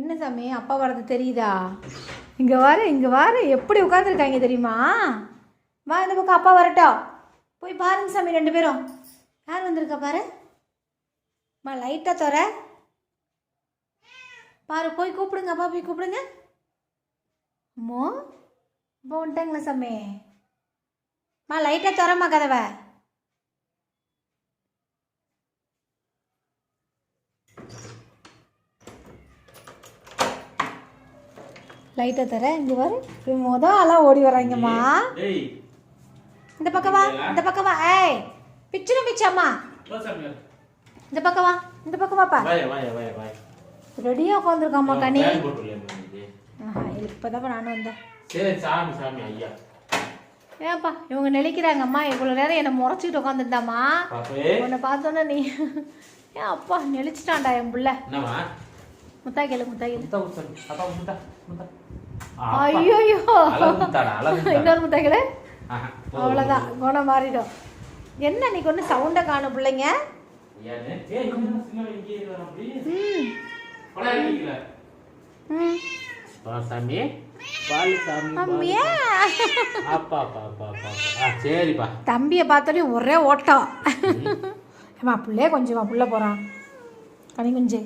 என்ன சாமி அப்பா வர்றது தெரியுதா? இங்கே வார எப்படி உட்காந்துருக்காங்க தெரியுமா? வா இந்த பக்கம் அப்பா வரட்டும். போய் பாருங்க சாமி 2 பேரும். யார் வந்திருக்கா பாரு. மா லைட்டாக தர பாரு. போய் கூப்பிடுங்க அப்பா, போய் கூப்பிடுங்க. அம்மோ இப்போ வந்துட்டாங்களா சாமி? மா லைட்டாக தரமா கதவை. லைட்டாக தர. இங்கே வர ஆளாக ஓடி வராங்கம்மா. இந்த பக்கம் வா, இந்த பக்கம் வா. ஏய் பிச்சுரும் பிச்சாம்மா. இந்த பக்கம் வா, இந்த பக்கம் வாப்பா. ரெடியாக உட்காந்துருக்காம்மா கனி. இப்போதான் நானும் வந்தேன். ஏன்ப்பா இவங்க நெளிக்கிறாங்கம்மா. இவ்வளோ நேரம் என்னை முறைச்சிக்கிட்டு உட்காந்துருந்தாம்மா. உன்னை பார்த்தோன்னே நீ ஏன் அப்பா நெளிச்சிட்டான்டா என் புள்ள. முத்தா கேளு, முத்தா கேளு. ஐயோ இன்னொரு முத்தா கேளு. அவ்வளோதான், குணம் மாறிடும். என்ன இன்னைக்கு ஒன்று சவுண்டை காணும் பிள்ளைங்க. தம்பியை பார்த்தோன்னே ஒரே ஓட்டம். ஏமா பிள்ளைய கொஞ்சம் புள்ள போறான் கனி குஞ்சு.